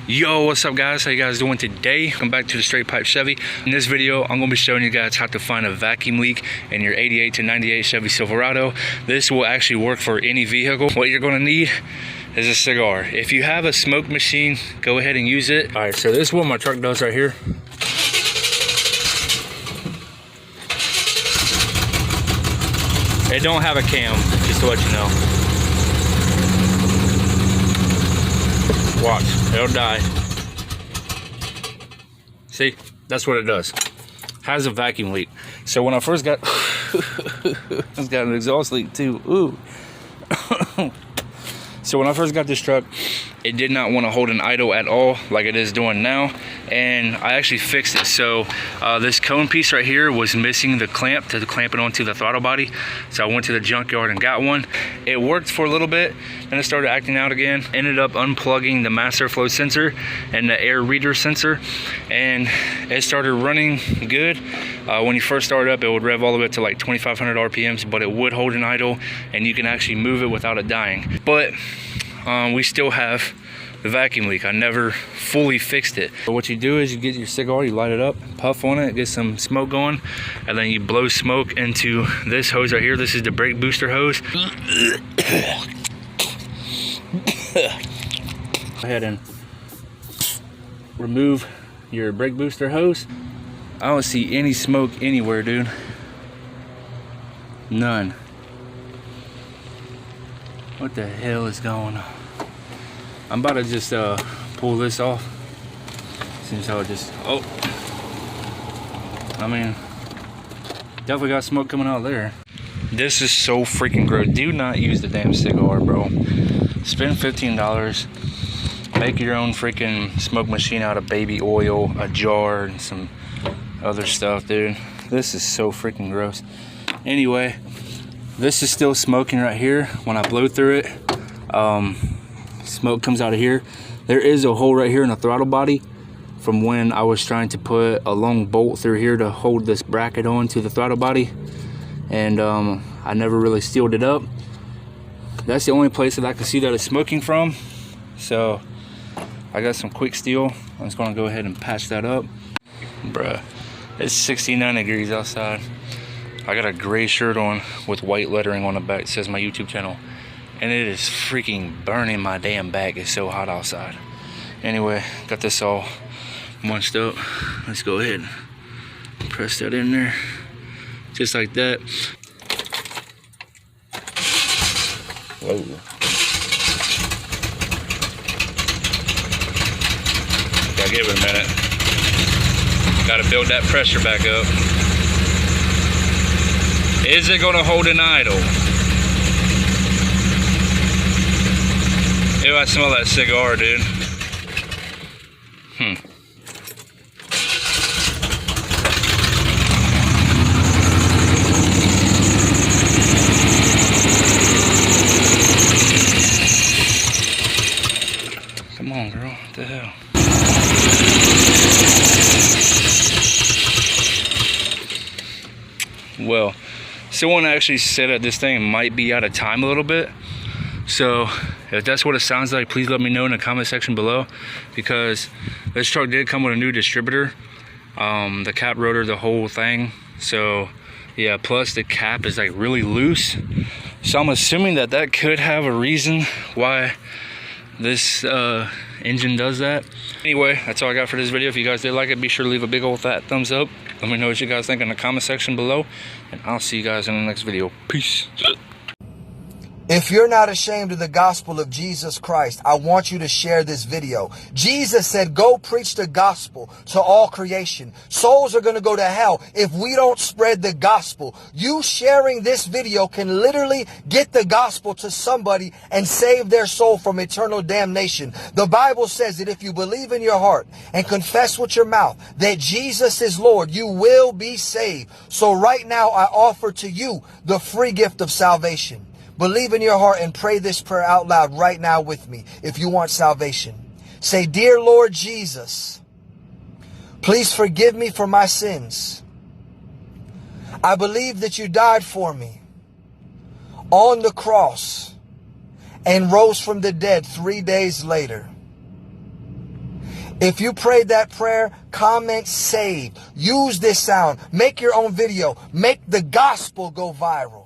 Yo, what's up guys? How you guys doing today? Welcome back to the Straight Pipe Chevy. In this video, I'm going to be showing you guys how to find a vacuum leak in your 88 to 98 Chevy Silverado. This will actually work for any vehicle. What you're going to need is a cigar. If you have a smoke machine, go ahead and use it. All right, so this is what my truck does right here. It don't have a cam, just to let you know. Watch, it'll die. See, that's what it does. Has a vacuum leak. So when I first got, it's got an exhaust leak too. Ooh. So when I first got this truck, it did not want to hold an idle at all like it is doing now, and I actually fixed it. So this cone piece right here was missing the clamp to clamp it onto the throttle body, so I went to the junkyard and got one. It worked for a little bit, then it started acting out again. Ended up unplugging the mass airflow sensor and the air reader sensor, and it started running good. When you first start up, it would rev all the way up to like 2,500 RPMs, but it would hold an idle and you can actually move it without it dying. But we still have the vacuum leak. I never fully fixed it. But what you do is you get your cigar, you light it up, puff on it, get some smoke going, and then you blow smoke into this hose right here. This is the brake booster hose. Go ahead and remove your brake booster hose. I don't see any smoke anywhere, dude. None. What the hell is going on? I'm about to just pull this off. Seems how it just, oh. I mean, definitely got smoke coming out there. This is so freaking gross. Do not use the damn cigar, bro. Spend $15. Make your own freaking smoke machine out of baby oil, a jar, and some other stuff, dude. This is so freaking gross. Anyway, this is still smoking right here. When I blow through it, smoke comes out of here. There is a hole right here in the throttle body from when I was trying to put a long bolt through here to hold this bracket on to the throttle body, and I never really sealed it up. That's the only place that I can see that it's smoking from. So I got some quick steel. I'm just gonna go ahead and patch that up. Bruh, it's 69 degrees outside. I got a gray shirt on with white lettering on the back. It says my YouTube channel. And it is freaking burning my damn back. It's so hot outside. Anyway, got this all munched up. Let's go ahead and press that in there. Just like that. Whoa. Gotta give it a minute. Gotta build that pressure back up. Is it gonna hold an idle? Ew, I smell that cigar, dude. Come on, girl. What the hell? Well, someone actually said that this thing might be out of time a little bit. So if that's what it sounds like, please let me know in the comment section below, because this truck did come with a new distributor, the cap rotor, the whole thing. So yeah, plus the cap is like really loose, so I'm assuming that that could have a reason why this engine does that. Anyway, that's all I got for this video. If you guys did like it, be sure to leave a big old fat thumbs up. Let me know what you guys think in the comment section below, and I'll see you guys in the next video. Peace. If you're not ashamed of the gospel of Jesus Christ, I want you to share this video. Jesus said, go preach the gospel to all creation. Souls are going to go to hell if we don't spread the gospel. You sharing this video can literally get the gospel to somebody and save their soul from eternal damnation. The Bible says that if you believe in your heart and confess with your mouth that Jesus is Lord, you will be saved. So right now, I offer to you the free gift of salvation. Believe in your heart and pray this prayer out loud right now with me if you want salvation. Say, dear Lord Jesus, please forgive me for my sins. I believe that you died for me on the cross and rose from the dead 3 days later. If you prayed that prayer, comment saved. Use this sound. Make your own video. Make the gospel go viral.